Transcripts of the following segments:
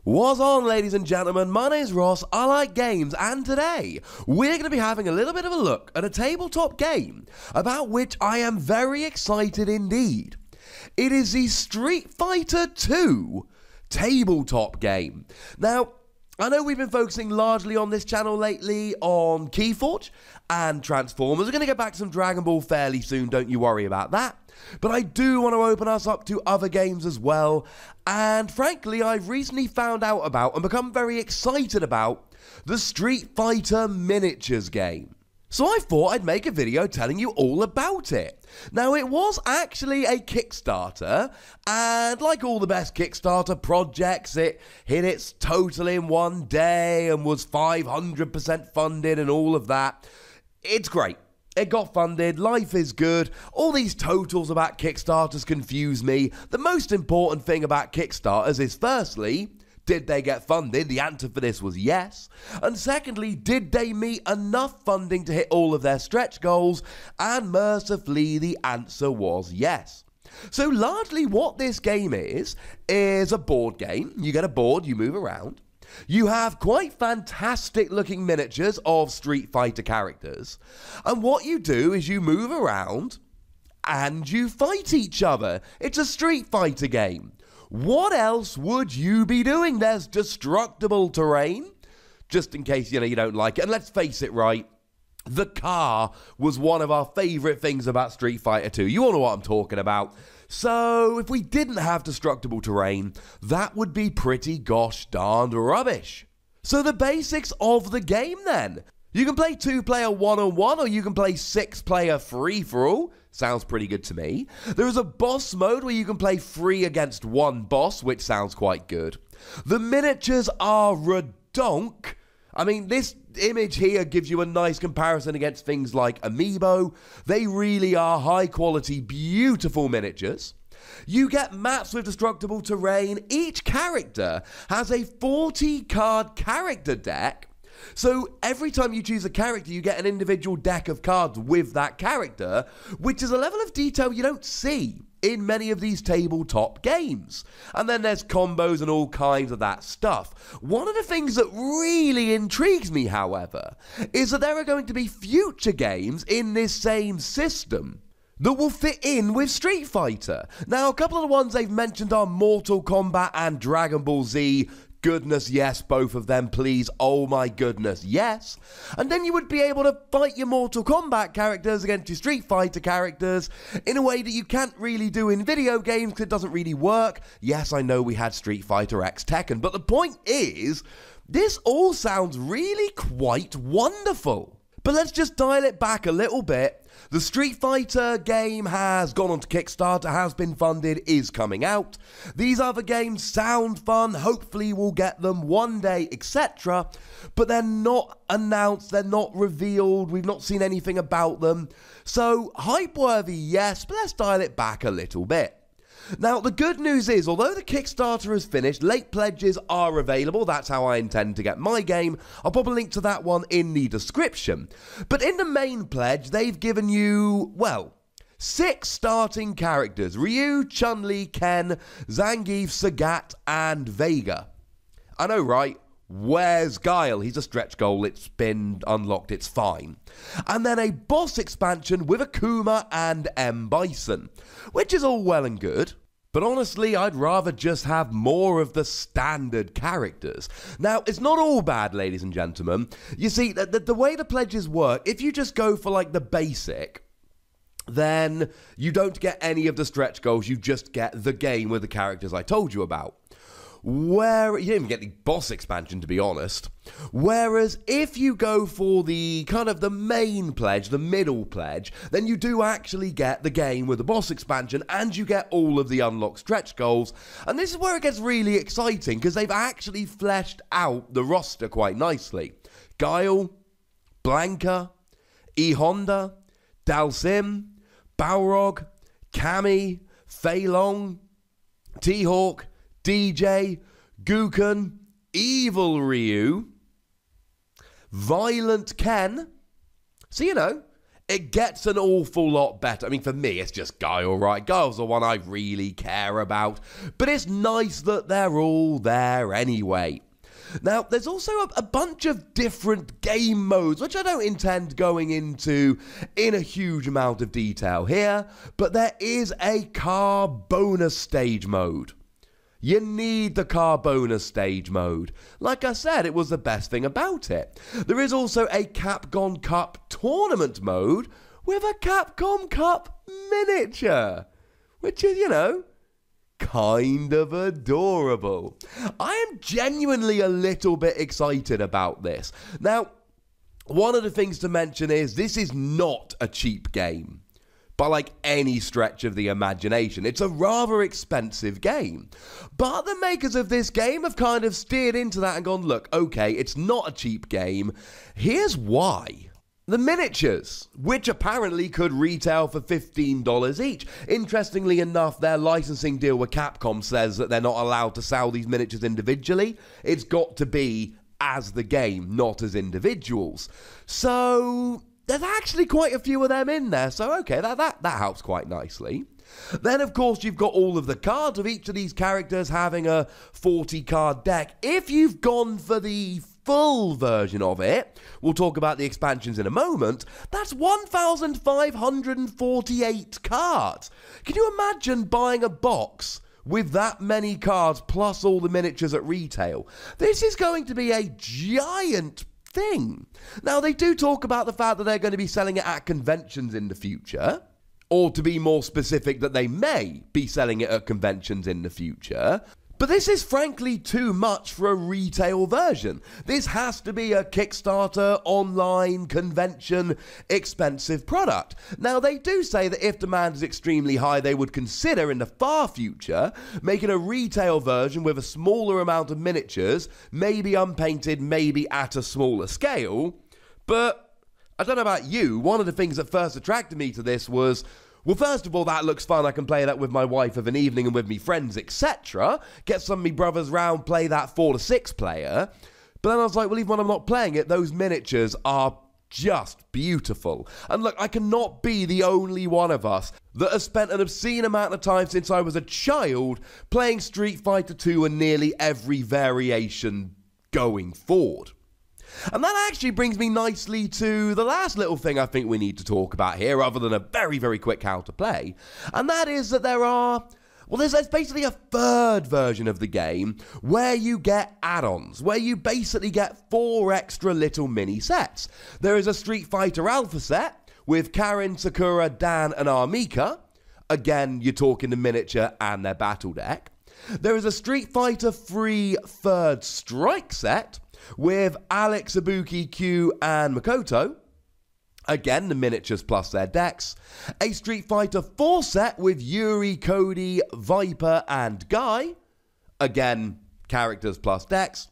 What's on, ladies and gentlemen? My name's Ross, I like games, and today we're going to be having a little bit of a look at a tabletop game about which I am very excited indeed. It is the Street Fighter 2 tabletop game. Now, I know we've been focusing largely on this channel lately on Keyforge and Transformers. We're going to get back to some Dragon Ball fairly soon, don't you worry about that. But I do want to open us up to other games as well. And frankly, I've recently found out about and become very excited about the Street Fighter miniatures game. So I thought I'd make a video telling you all about it. Now, it was actually a Kickstarter, and like all the best Kickstarter projects, it hit its total in one day and was 500% funded and all of that. It's great. It got funded, life is good. All these totals about Kickstarters confuse me. The most important thing about Kickstarters is, firstly, did they get funded? The answer for this was yes. And secondly, did they meet enough funding to hit all of their stretch goals? And mercifully, the answer was yes. So largely what this game is a board game. You get a board, you move around. You have quite fantastic looking miniatures of Street Fighter characters. And what you do is you move around and you fight each other. It's a Street Fighter game. What else would you be doing? There's destructible terrain, just in case, you don't like it. And let's face it, right? The car was one of our favorite things about Street Fighter 2. You all know what I'm talking about. So if we didn't have destructible terrain, that would be pretty gosh darned rubbish. So the basics of the game then. You can play 2-player one-on-one, or you can play 6-player free-for-all. Sounds pretty good to me. There is a boss mode where you can play 3 against 1 boss, which sounds quite good. The miniatures are redonk. I mean, this image here gives you a nice comparison against things like Amiibo. They really are high quality, beautiful miniatures. You get maps with destructible terrain. Each character has a 40-card character deck. So every time you choose a character, you get an individual deck of cards with that character, which is a level of detail you don't see in many of these tabletop games. And then there's combos and all kinds of that stuff. One of the things that really intrigues me, however, is that there are going to be future games in this same system that will fit in with Street Fighter. Now, a couple of the ones they've mentioned are Mortal Kombat and Dragon Ball Z. Goodness, yes, both of them, please. Oh my goodness, yes. And then you would be able to fight your Mortal Kombat characters against your Street Fighter characters in a way that you can't really do in video games because it doesn't really work. Yes, I know we had Street Fighter X Tekken, but the point is, this all sounds really quite wonderful. But let's just dial it back a little bit. The Street Fighter game has gone on to Kickstarter, has been funded, is coming out. These other games sound fun, hopefully we'll get them one day, etc. But they're not announced, they're not revealed, we've not seen anything about them. So, hype-worthy, yes, but let's dial it back a little bit. Now, the good news is, although the Kickstarter is finished, late pledges are available. That's how I intend to get my game. I'll pop a link to that one in the description. But in the main pledge, they've given you, well, 6 starting characters. Ryu, Chun-Li, Ken, Zangief, Sagat, and Vega. I know, right? Where's Guile? He's a stretch goal, it's been unlocked, it's fine. And then a boss expansion with Akuma and M. Bison, which is all well and good. But honestly, I'd rather just have more of the standard characters. Now, it's not all bad, ladies and gentlemen. You see, the way the pledges work, if you just go for like the basic, then you don't get any of the stretch goals, you just get the game with the characters I told you about. Where you don't even get the boss expansion, to be honest. Whereas if you go for the kind of the main pledge, the middle pledge, then you do actually get the game with the boss expansion and you get all of the unlocked stretch goals. And this is where it gets really exciting because they've actually fleshed out the roster quite nicely. Guile, Blanca, E Honda, Dalsim, Balrog, Cammy, Fei Long, T-Hawk, DJ, Gukun, Evil Ryu, Violent Ken. So, it gets an awful lot better. I mean, for me, it's just Guile, right? Guile's the one I really care about, but it's nice that they're all there anyway. Now, there's also a bunch of different game modes, which I don't intend going into in a huge amount of detail here, but there is a car bonus stage mode. You need the car bonus stage mode. Like I said, it was the best thing about it. There is also a Capcom Cup tournament mode with a Capcom Cup miniature, which is, you know, kind of adorable. I am genuinely a little bit excited about this. Now, one of the things to mention is this is not a cheap game by like any stretch of the imagination. It's a rather expensive game. But the makers of this game have kind of steered into that and gone, look, okay, it's not a cheap game. Here's why. The miniatures, which apparently could retail for $15 each. Interestingly enough, their licensing deal with Capcom says that they're not allowed to sell these miniatures individually. It's got to be as the game, not as individuals. So there's actually quite a few of them in there, so okay, that helps quite nicely. Then, of course, you've got all of the cards of each of these characters having a 40-card deck. If you've gone for the full version of it, we'll talk about the expansions in a moment, that's 1,548 cards. Can you imagine buying a box with that many cards plus all the miniatures at retail? This is going to be a giant thing. Now, they do talk about the fact that they're going to be selling it at conventions in the future, or to be more specific, that they may be selling it at conventions in the future. But this is frankly too much for a retail version. This has to be a Kickstarter, online, convention, expensive product. Now, they do say that if demand is extremely high, they would consider in the far future making a retail version with a smaller amount of miniatures, maybe unpainted, maybe at a smaller scale. But I don't know about you, one of the things that first attracted me to this was, well, first of all, that looks fun. I can play that with my wife of an evening and with me friends, etc. Get some of me brothers round, play that 4 to 6 player. But then I was like, well, even when I'm not playing it, those miniatures are just beautiful. And look, I cannot be the only one of us that has spent an obscene amount of time since I was a child playing Street Fighter 2 and nearly every variation going forward. And that actually brings me nicely to the last little thing I think we need to talk about here, other than a very, very quick how to play. And that is that there's basically a third version of the game where you get add-ons, where you basically get 4 extra little mini sets. There is a Street Fighter Alpha set with Karin, Sakura, Dan, and Armika. Again, you're talking the miniature and their battle deck. There is a Street Fighter 3 Third Strike set with Alex, Ibuki, Q, and Makoto. Again, the miniatures plus their decks. A Street Fighter 4 set with Yuri, Cody, Viper, and Guy. Again, characters plus decks.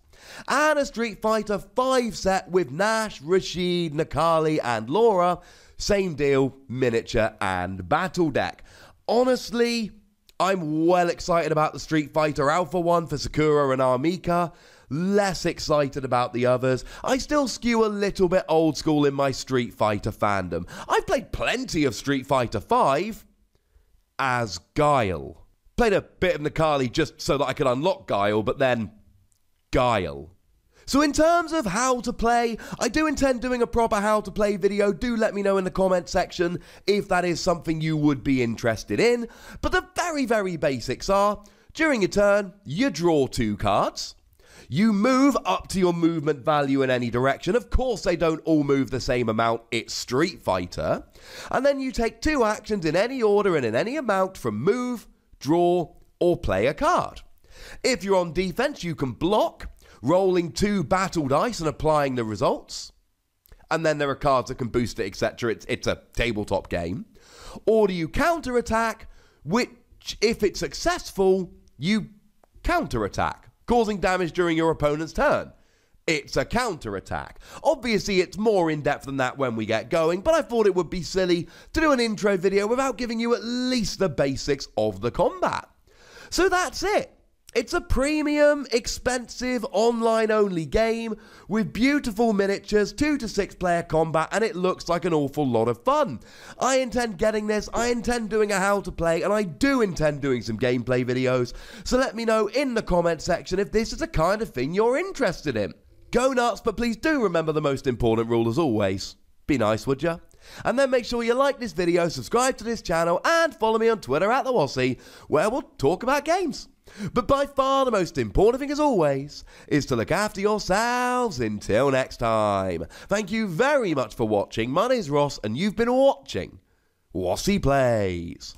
And a Street Fighter 5 set with Nash, Rashid, Nakali, and Laura. Same deal, miniature and battle deck. Honestly, I'm well excited about the Street Fighter Alpha one for Sakura and Armika. Less excited about the others. I still skew a little bit old school in my Street Fighter fandom. I've played plenty of Street Fighter 5 as Guile. Played a bit of Nakali just so that I could unlock Guile, but then Guile. So in terms of how to play, I do intend doing a proper how to play video. Do let me know in the comment section if that is something you would be interested in. But the very, very basics are, during your turn, you draw 2 cards. You move up to your movement value in any direction. Of course, they don't all move the same amount. It's Street Fighter. And then you take 2 actions in any order and in any amount from move, draw, or play a card. If you're on defense, you can block, rolling 2 battle dice and applying the results. And then there are cards that can boost it, etc. It's a tabletop game. Or do you counter-attack, which, if it's successful, you counter-attack, causing damage during your opponent's turn. It's a counter-attack. Obviously, it's more in-depth than that when we get going, but I thought it would be silly to do an intro video without giving you at least the basics of the combat. So that's it. It's a premium, expensive, online-only game with beautiful miniatures, 2 to 6 player combat, and it looks like an awful lot of fun. I intend getting this, I intend doing a how to play, and I do intend doing some gameplay videos, so let me know in the comment section if this is the kind of thing you're interested in. Go nuts, but please do remember the most important rule as always. Be nice, would ya? And then make sure you like this video, subscribe to this channel, and follow me on Twitter at the Wossy, where we'll talk about games. But by far the most important thing as always is to look after yourselves until next time. Thank you very much for watching. My name's Ross and you've been watching Wossy Plays.